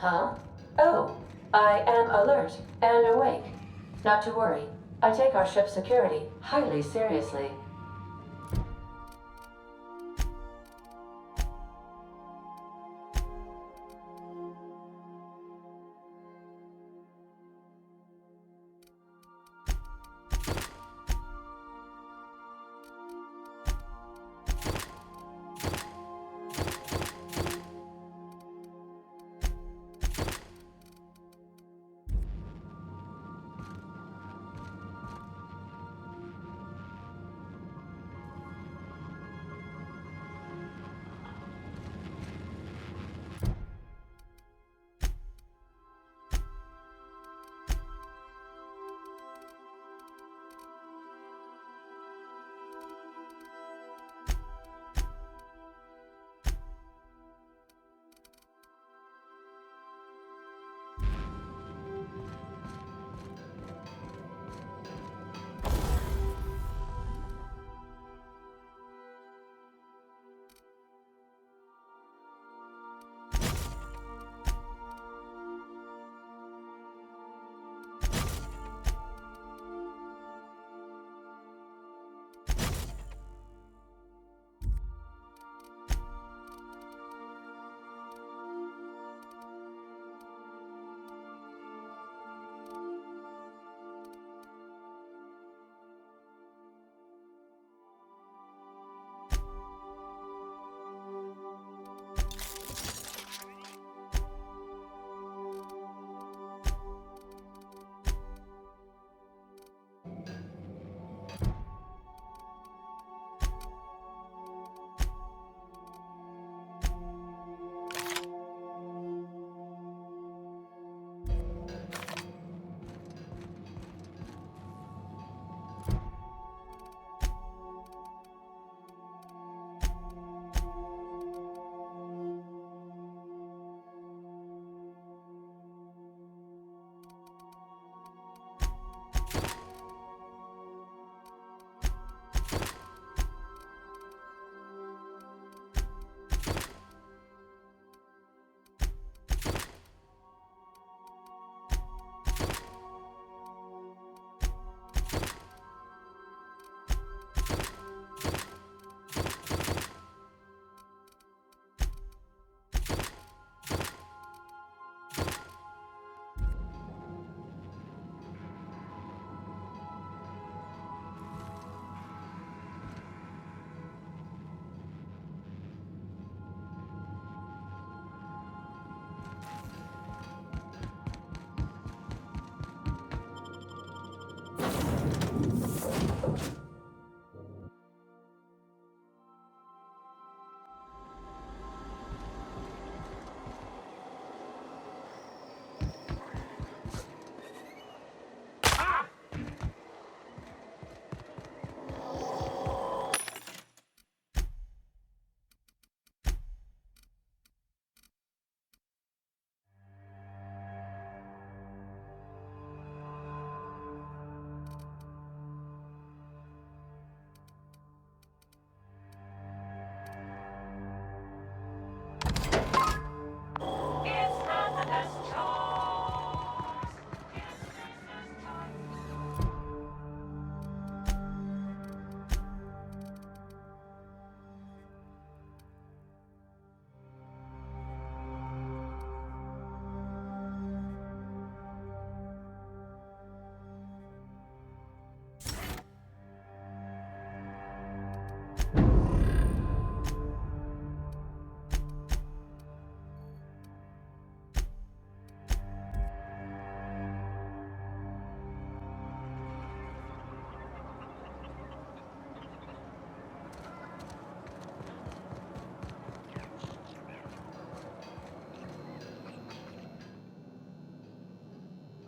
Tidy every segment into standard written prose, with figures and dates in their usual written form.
Huh? Oh, I am alert and awake. Not to worry. I take our ship's security highly seriously.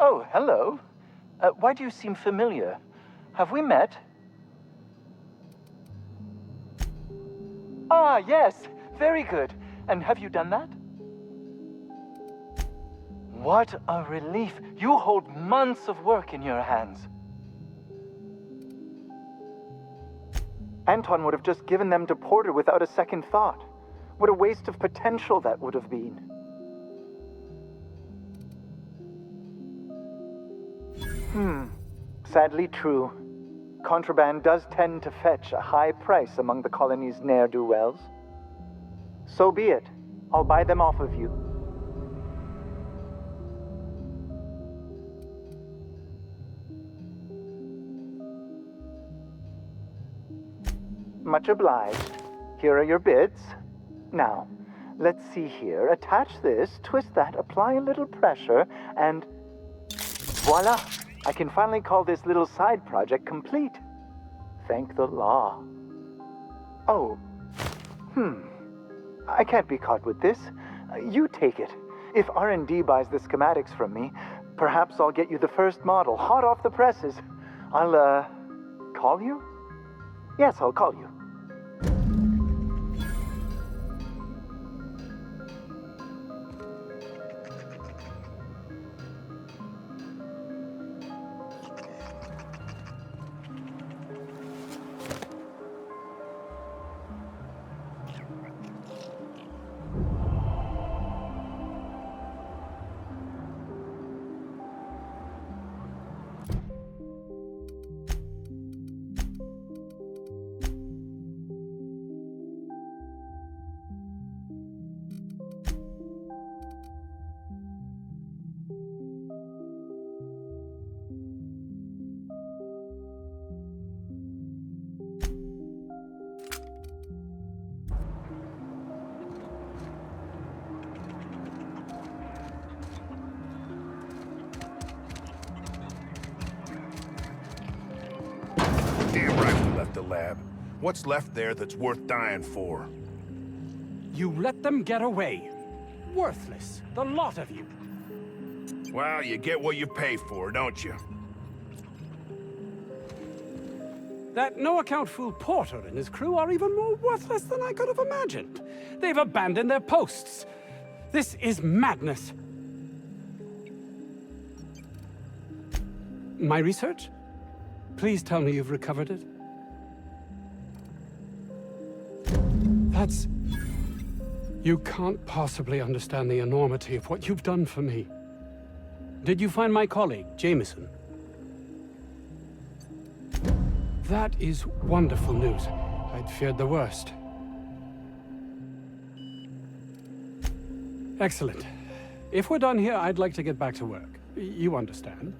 Oh, hello. Why do you seem familiar? Have we met? Ah, yes. Very good. And have you done that? What a relief. You hold months of work in your hands. Anton would have just given them to Porter without a second thought. What a waste of potential that would have been. Sadly true. Contraband does tend to fetch a high price among the colony's ne'er-do-wells. So be it. I'll buy them off of you. Much obliged. Here are your bids. Now, let's see here. Attach this, twist that, apply a little pressure, and voila! I can finally call this little side project complete. Thank the law. Oh. I can't be caught with this. You take it. If R&D buys the schematics from me, perhaps I'll get you the first model, hot off the presses. I'll, call you? Yes, I'll call you. Damn right we left the lab. What's left there that's worth dying for? You let them get away. Worthless, the lot of you. Well, you get what you pay for, don't you? That no-account fool Porter and his crew are even more worthless than I could have imagined. They've abandoned their posts. This is madness. My research? Please tell me you've recovered it. That's... You can't possibly understand the enormity of what you've done for me. Did you find my colleague, Jameson? That is wonderful news. I'd feared the worst. Excellent. If we're done here, I'd like to get back to work. You understand?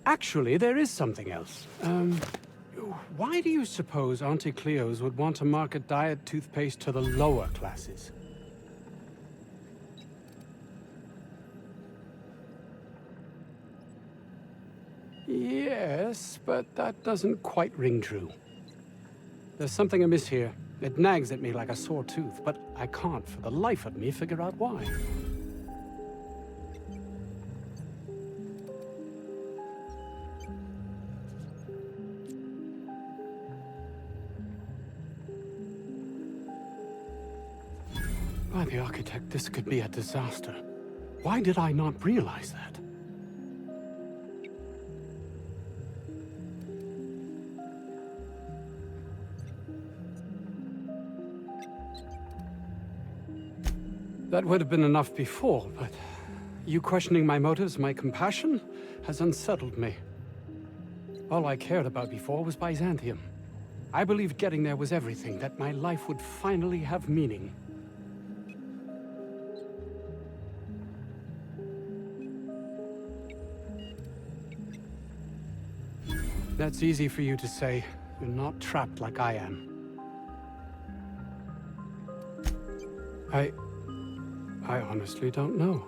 Actually, there is something else. Why do you suppose Auntie Cleo's would want to market diet toothpaste to the lower classes? Yes, but that doesn't quite ring true. There's something amiss here. It nags at me like a sore tooth, but I can't for the life of me figure out why. By the architect, this could be a disaster. Why did I not realize that? That would have been enough before, but you questioning my motives, my compassion, has unsettled me. All I cared about before was Byzantium. I believed getting there was everything, that my life would finally have meaning. That's easy for you to say. You're not trapped like I am. I honestly don't know.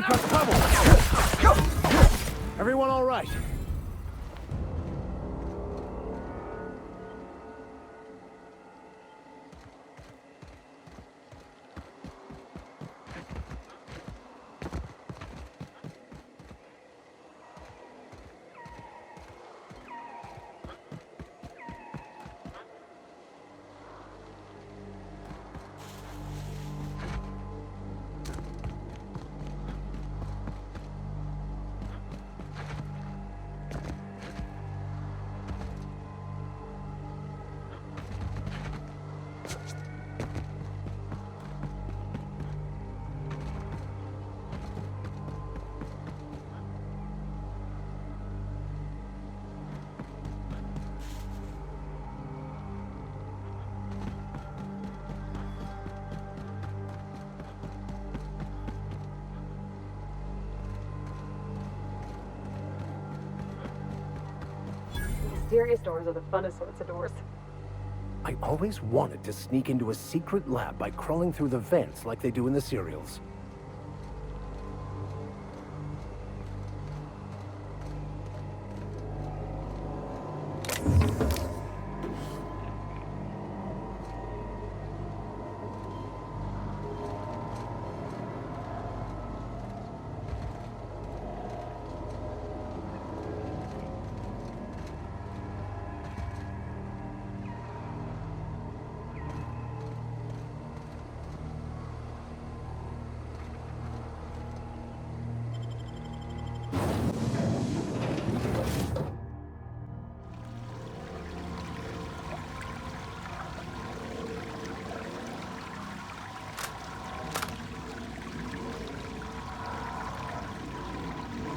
We've got trouble! Everyone all right? Mysterious doors are the funnest sorts of doors. I always wanted to sneak into a secret lab by crawling through the vents like they do in the serials.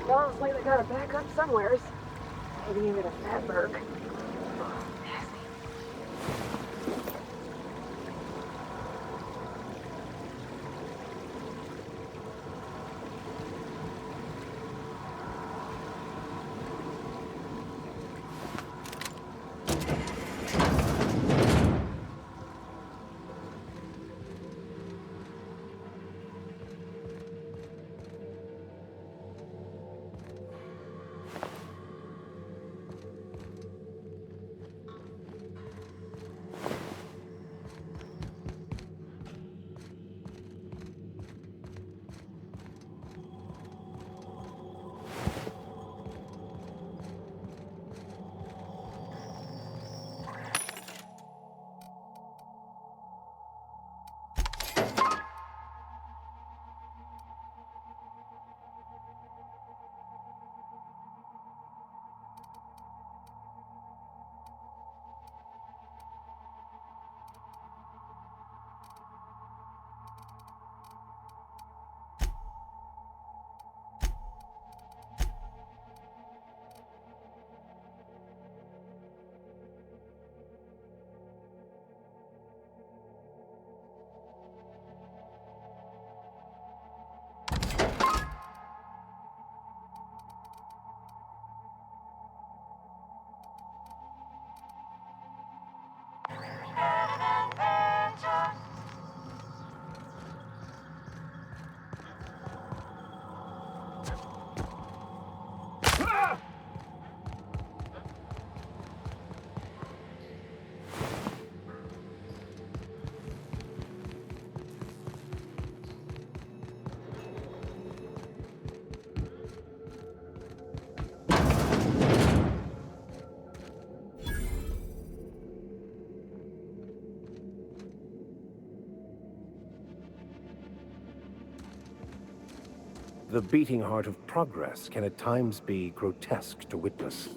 Sounds like they got a backup somewheres. Maybe even a fatberg. Nasty. The beating heart of progress can at times be grotesque to witness.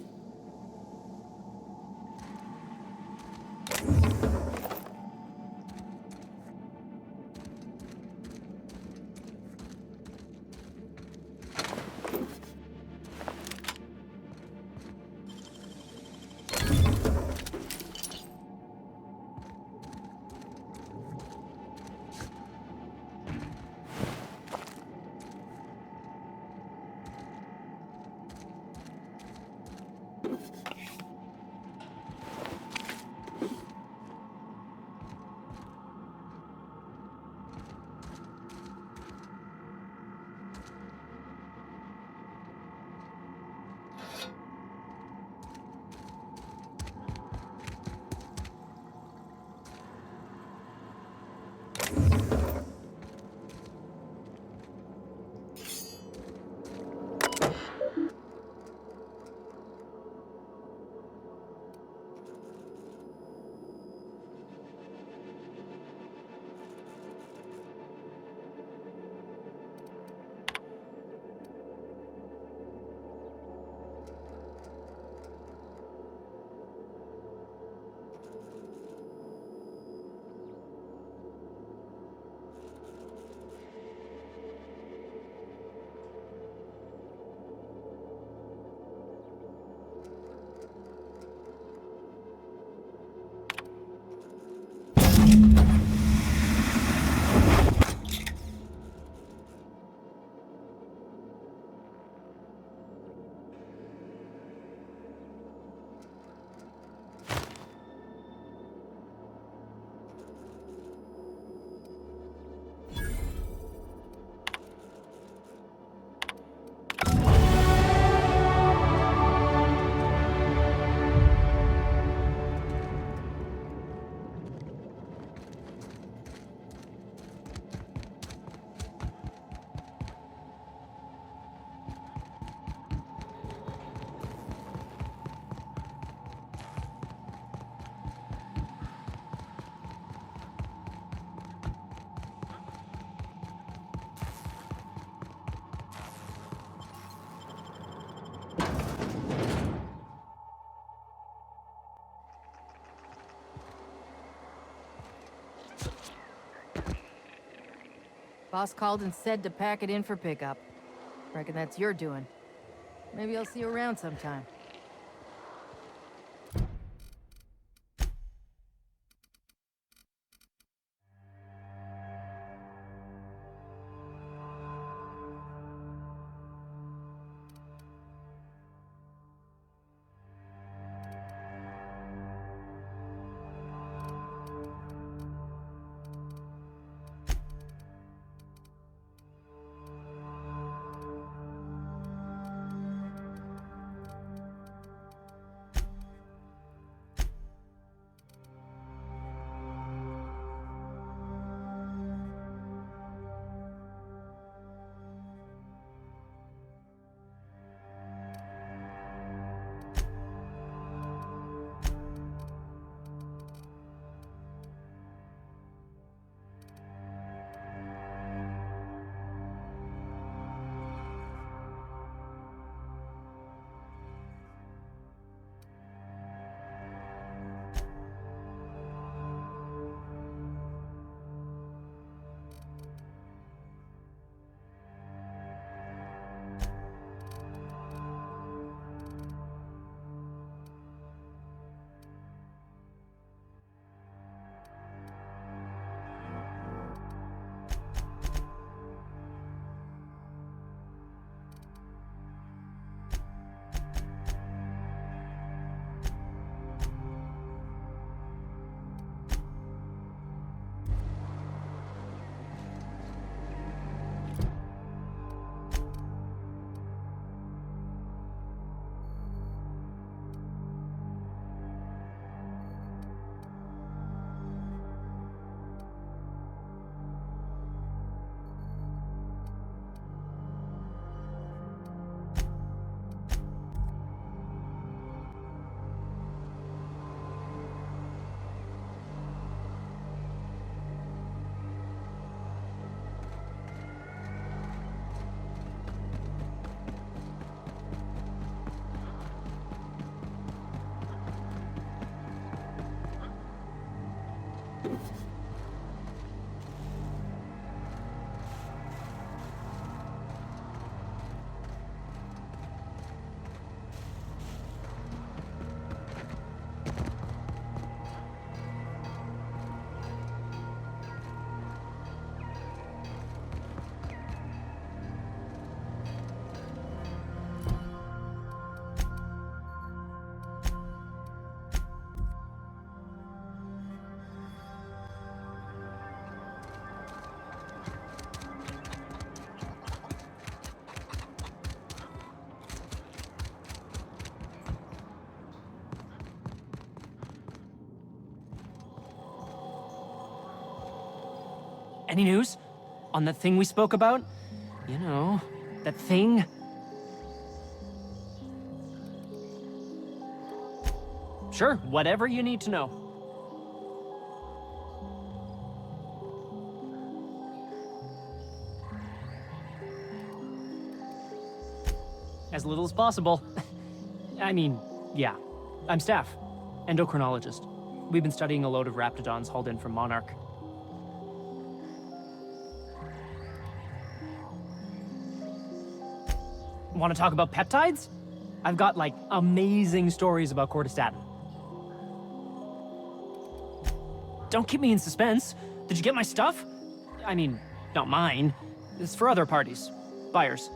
Boss called and said to pack it in for pickup. Reckon that's your doing. Maybe I'll see you around sometime. Any news? On that thing we spoke about? You know, that thing? Sure, whatever you need to know. As little as possible. I mean, yeah. I'm staff. Endocrinologist. We've been studying a load of raptidons hauled in from Monarch. Want to talk about peptides? I've got, like, amazing stories about cortistatin. Don't keep me in suspense. Did you get my stuff? I mean, not mine. It's for other parties. Buyers.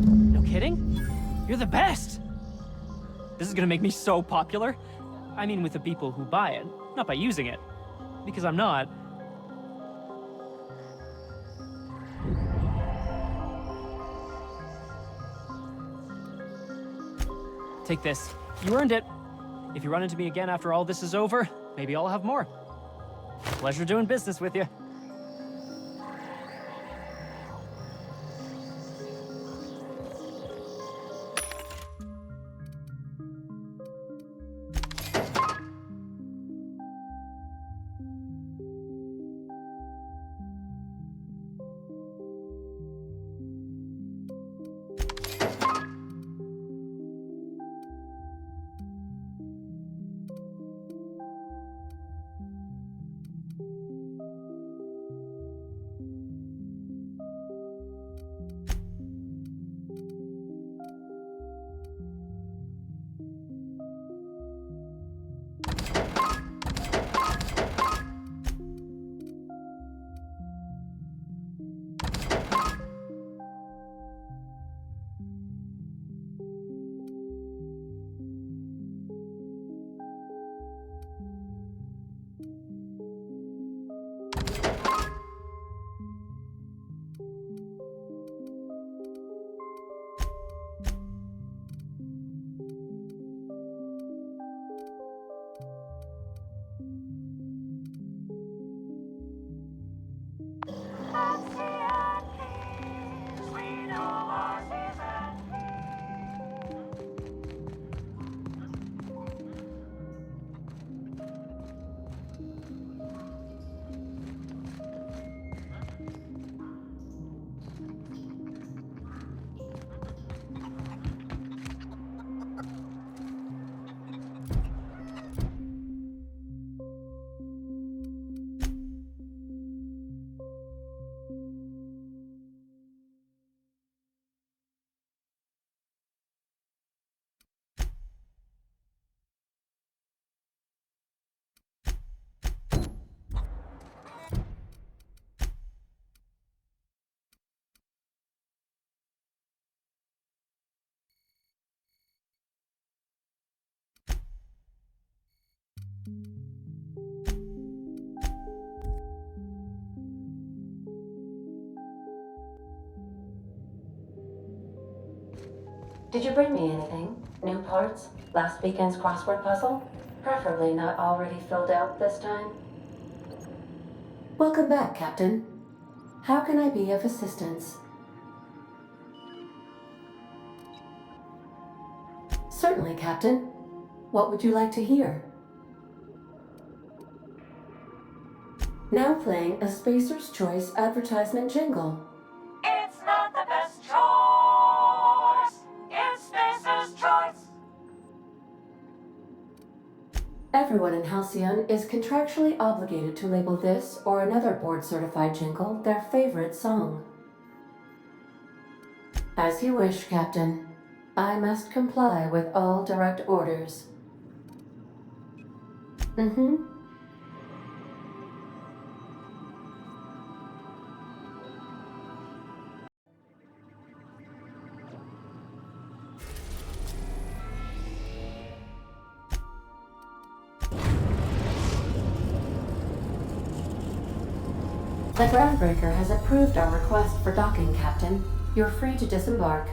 No kidding? You're the best! This is gonna make me so popular. I mean, with the people who buy it, not by using it. Because I'm not. Take this. You earned it. If you run into me again after all this is over, maybe I'll have more. Pleasure doing business with you. Did you bring me anything? New parts? Last weekend's crossword puzzle? Preferably not already filled out this time. Welcome back, Captain. How can I be of assistance? Certainly, Captain. What would you like to hear? Now playing a Spacer's Choice advertisement jingle. It's not the best choice. It's Spacer's Choice. Everyone in Halcyon is contractually obligated to label this or another board-certified jingle their favorite song. As you wish, Captain. I must comply with all direct orders. The groundbreaker has approved our request for docking, Captain. You're free to disembark.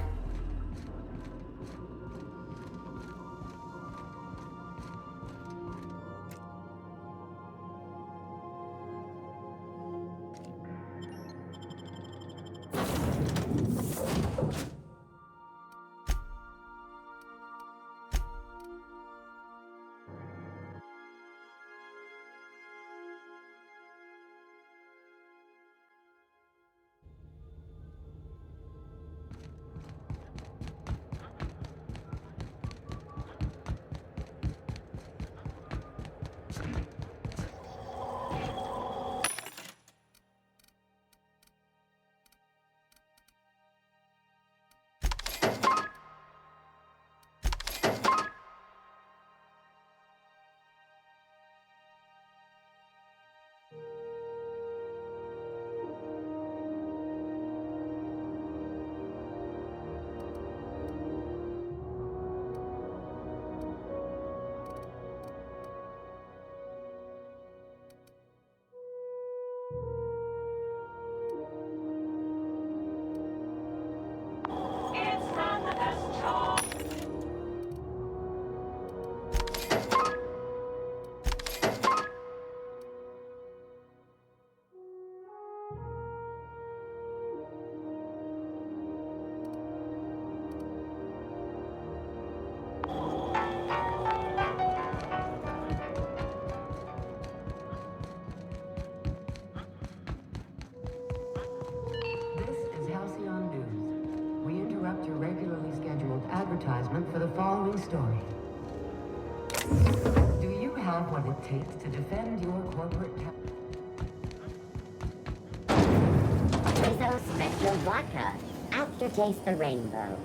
Your regularly scheduled advertisement for the following story. Do you have what it takes to defend your corporate Rizzo Special Vodka. Aftertaste the rainbow.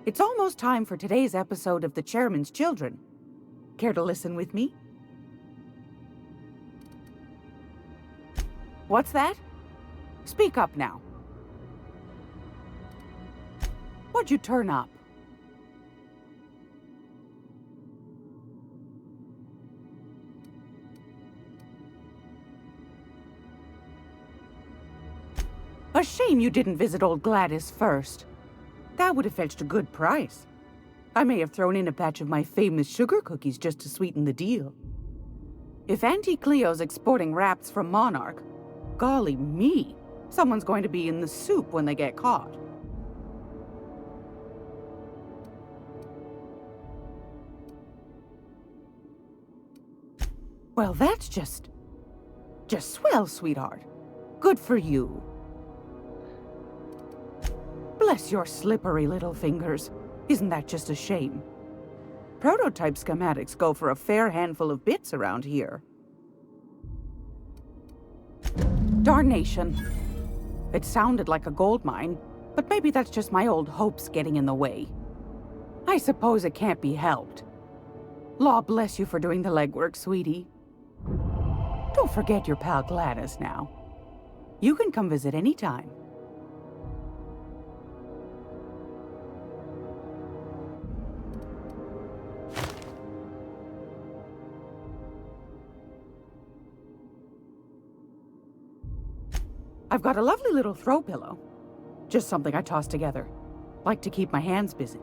It's almost time for today's episode of The Chairman's Children. Care to listen with me? What's that? Speak up now. What'd you turn up? A shame you didn't visit old Gladys first. That would have fetched a good price. I may have thrown in a batch of my famous sugar cookies just to sweeten the deal. If Auntie Cleo's exporting wraps from Monarch, golly me, someone's going to be in the soup when they get caught. Well, that's just swell, sweetheart. Good for you. Bless your slippery little fingers. Isn't that just a shame? Prototype schematics go for a fair handful of bits around here. Darnation. It sounded like a gold mine, but maybe that's just my old hopes getting in the way. I suppose it can't be helped. Law bless you for doing the legwork, sweetie. Don't forget your pal Gladys now. You can come visit any time. I've got a lovely little throw pillow. Just something I toss together. Like to keep my hands busy.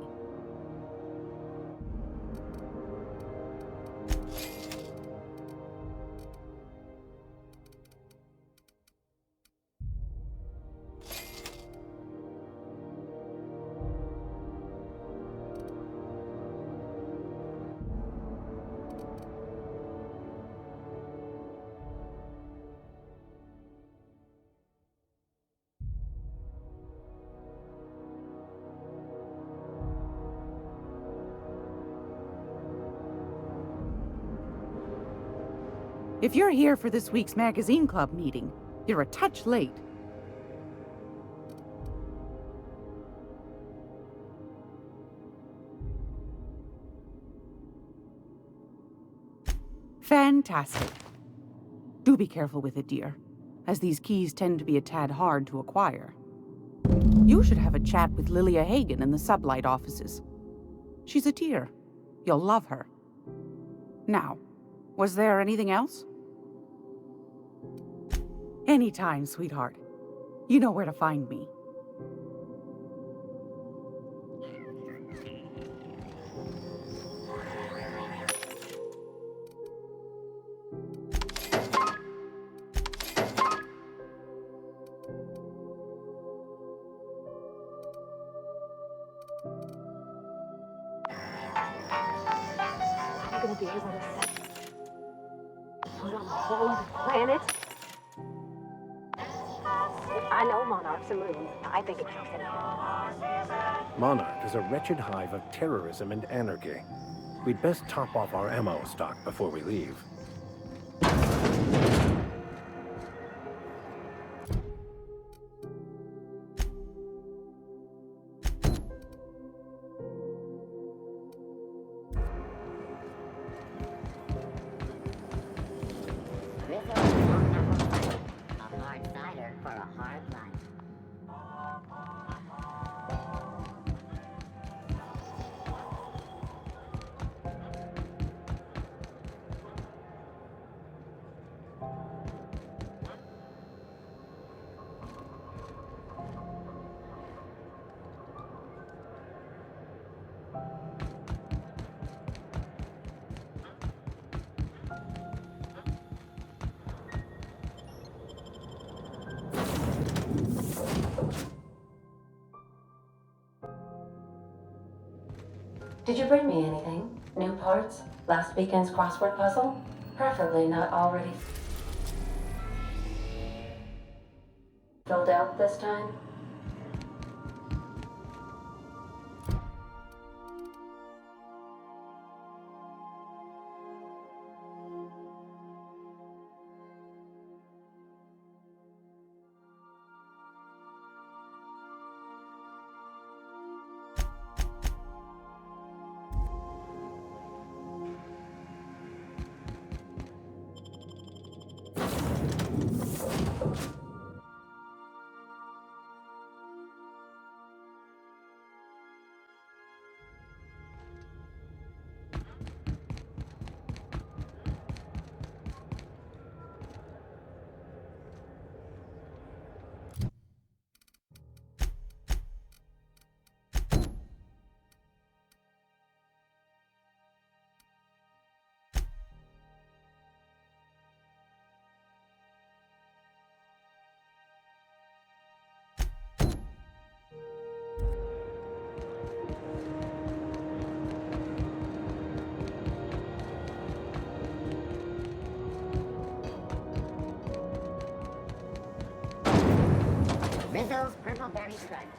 If you're here for this week's magazine club meeting, you're a touch late. Fantastic. Do be careful with it, dear, as these keys tend to be a tad hard to acquire. You should have a chat with Lilia Hagen in the Sublight offices. She's a dear. You'll love her. Now, was there anything else? Anytime, sweetheart. You know where to find me. I'm gonna be able to set foot on a whole other planet. I know monarchs and moons. I think it counts anyhow. Monarch is a wretched hive of terrorism and anarchy. We'd best top off our ammo stock before we leave. Did you bring me anything? New parts? Last weekend's crossword puzzle? Preferably not already filled out this time. Rizzo's Purple Berry Crunch.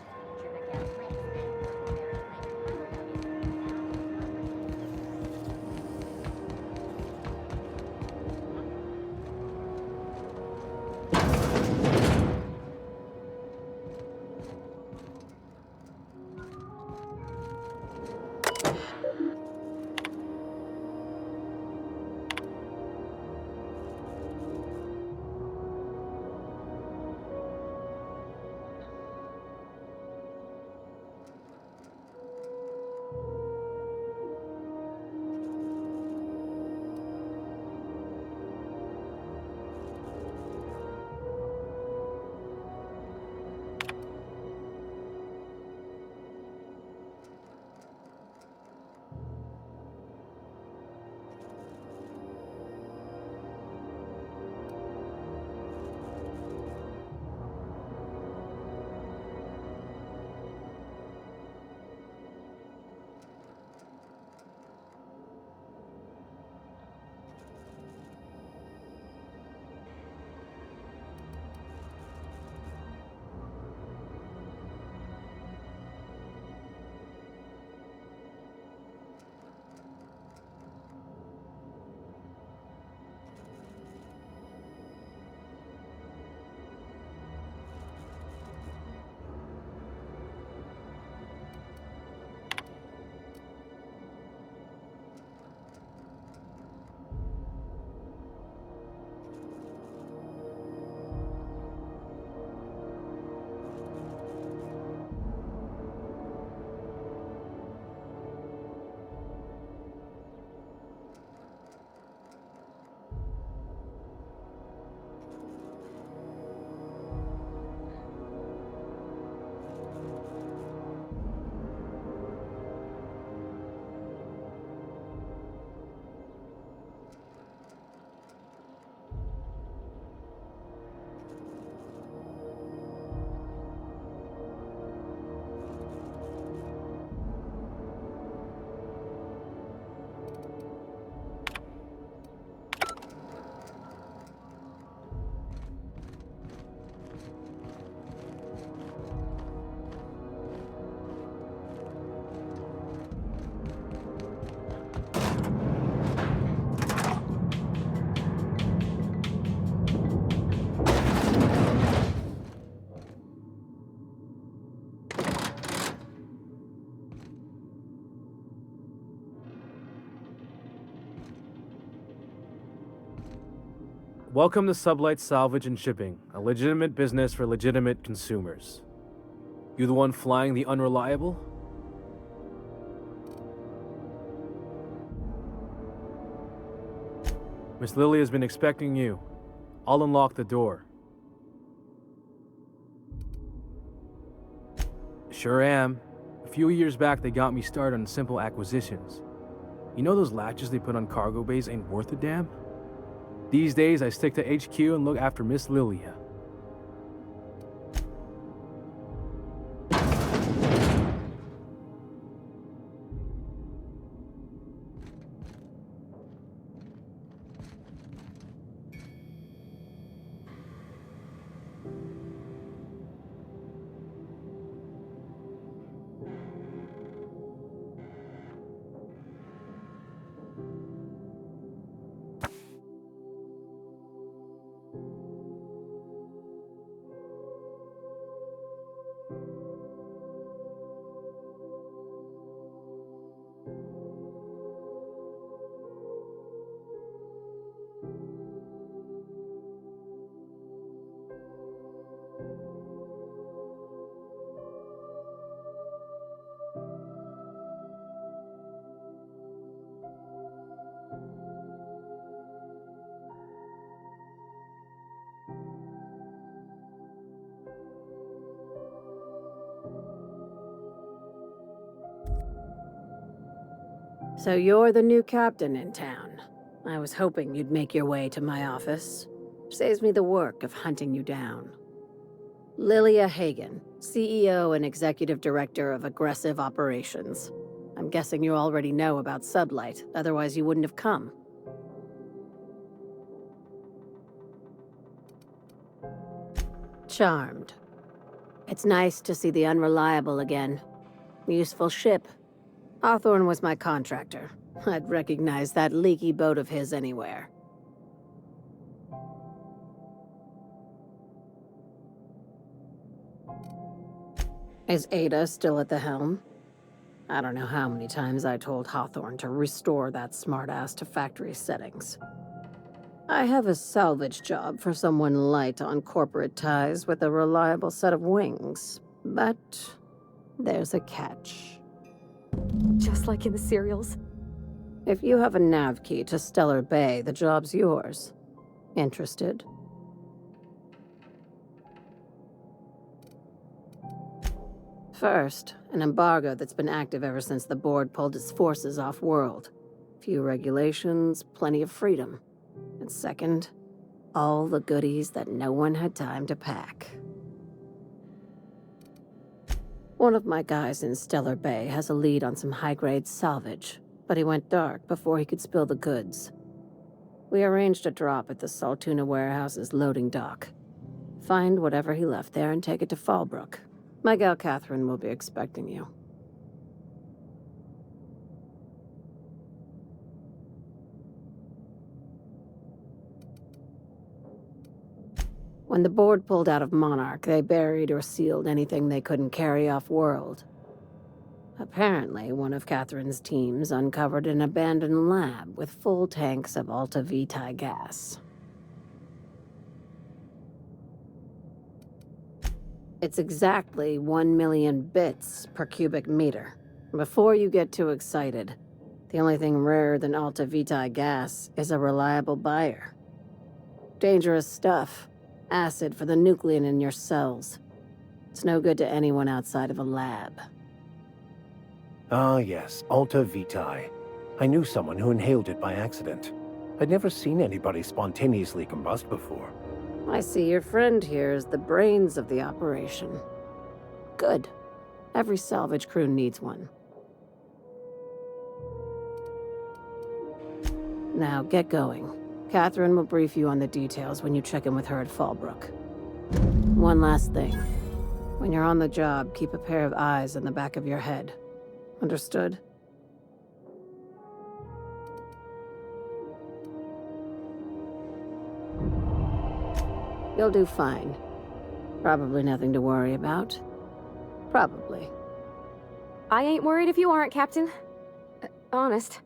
Welcome to Sublight Salvage and Shipping, a legitimate business for legitimate consumers. You the one flying the unreliable? Miss Lily has been expecting you. I'll unlock the door. Sure am. A few years back, they got me started on simple acquisitions. You know those latches they put on cargo bays ain't worth a damn? These days, I stick to HQ and look after Miss Lilia. So you're the new captain in town. I was hoping you'd make your way to my office. Saves me the work of hunting you down. Lilia Hagen, CEO and Executive Director of Aggressive Operations. I'm guessing you already know about Sublight, otherwise you wouldn't have come. Charmed. It's nice to see the Unreliable again. Useful ship. Hawthorne was my contractor. I'd recognize that leaky boat of his anywhere. Is Ada still at the helm? I don't know how many times I told Hawthorne to restore that smartass to factory settings. I have a salvage job for someone light on corporate ties with a reliable set of wings, but there's a catch. Just like in the serials? If you have a nav key to Stellar Bэй, the job's yours. Interested? First, an embargo that's been active ever since the board pulled its forces off-world. Few regulations, plenty of freedom. And second, all the goodies that no one had time to pack. One of my guys in Stellar Bэй has a lead on some high-grade salvage, but he went dark before he could spill the goods. We arranged a drop at the Saltuna warehouse's loading dock. Find whatever he left there and take it to Fallbrook. My gal Catherine will be expecting you. When the board pulled out of Monarch, they buried or sealed anything they couldn't carry off-world. Apparently, one of Catherine's teams uncovered an abandoned lab with full tanks of Alta Vitae gas. It's exactly 1 million bits per cubic meter. Before you get too excited, the only thing rarer than Alta Vitae gas is a reliable buyer. Dangerous stuff. Acid for the nuclein in your cells. It's no good to anyone outside of a lab. Ah, yes, Alta Vitae. I knew someone who inhaled it by accident. I'd never seen anybody spontaneously combust before. I see your friend here is the brains of the operation. Good. Every salvage crew needs one. Now, get going. Catherine will brief you on the details when you check in with her at Fallbrook. One last thing. When you're on the job, keep a pair of eyes in the back of your head. Understood? You'll do fine. Probably nothing to worry about. Probably. I ain't worried if you aren't, Captain. Honest.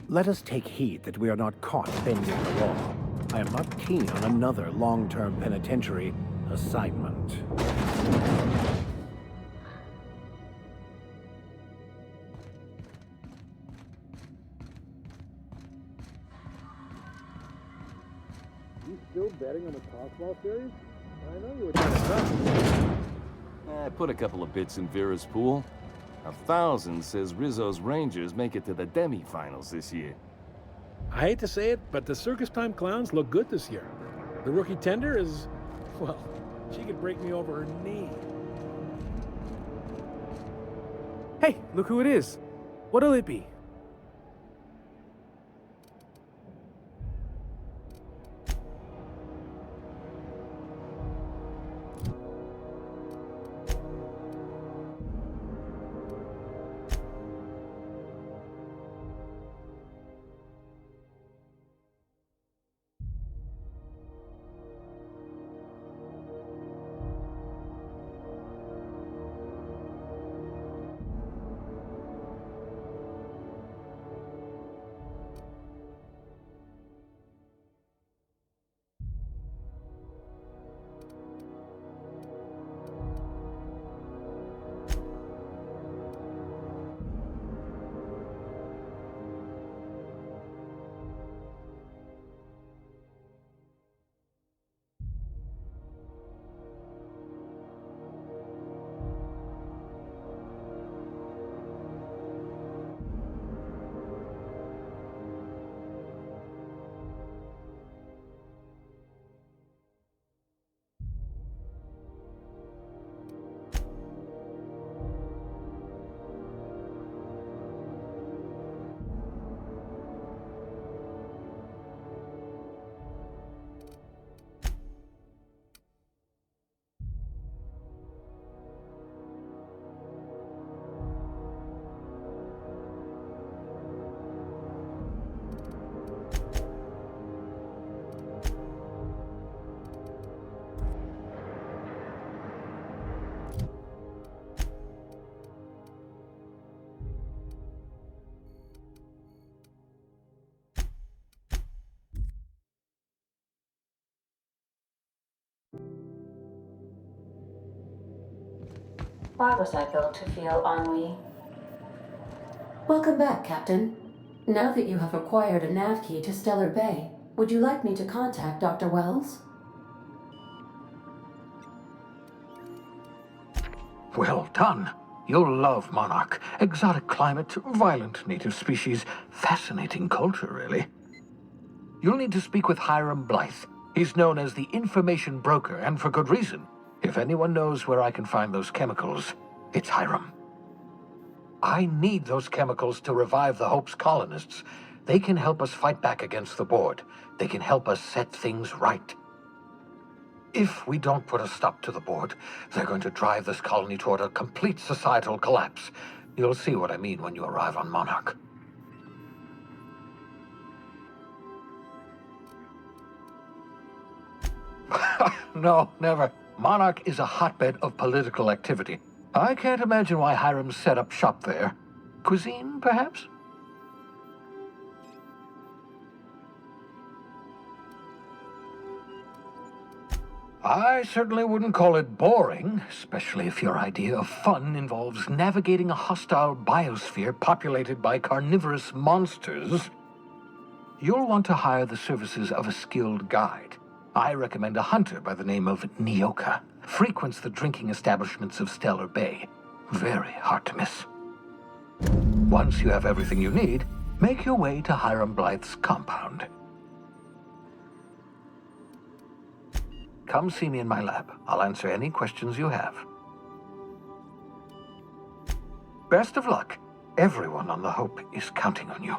Let us take heed that we are not caught bending the law. I am not keen on another long-term penitentiary assignment. You still betting on the Cosmos series? I know you were trying to stop. I put a couple of bits in Vera's pool. 1,000 says Rizzo's Rangers make it to the demi-finals this year. I hate to say it, but the Circus Time Clowns look good this year. The rookie tender is, well, she could break me over her knee. Hey, look who it is. What'll it be? Why was I built to feel ennui? Welcome back, Captain. Now that you have acquired a nav key to Stellar Bэй, would you like me to contact Dr. Wells? Well done. You'll love Monarch. Exotic climate, violent native species, fascinating culture, really. You'll need to speak with Hiram Blythe. He's known as the information broker, and for good reason. If anyone knows where I can find those chemicals, it's Hiram. I need those chemicals to revive the Hope's colonists. They can help us fight back against the Board. They can help us set things right. If we don't put a stop to the Board, they're going to drive this colony toward a complete societal collapse. You'll see what I mean when you arrive on Monarch. No, never. Monarch is a hotbed of political activity. I can't imagine why Hiram set up shop there. Cuisine, perhaps? I certainly wouldn't call it boring, especially if your idea of fun involves navigating a hostile biosphere populated by carnivorous monsters. You'll want to hire the services of a skilled guide. I recommend a hunter by the name of Nyoka. Frequents the drinking establishments of Stellar Bэй. Very hard to miss. Once you have everything you need, make your way to Hiram Blythe's compound. Come see me in my lab. I'll answer any questions you have. Best of luck. Everyone on the Hope is counting on you.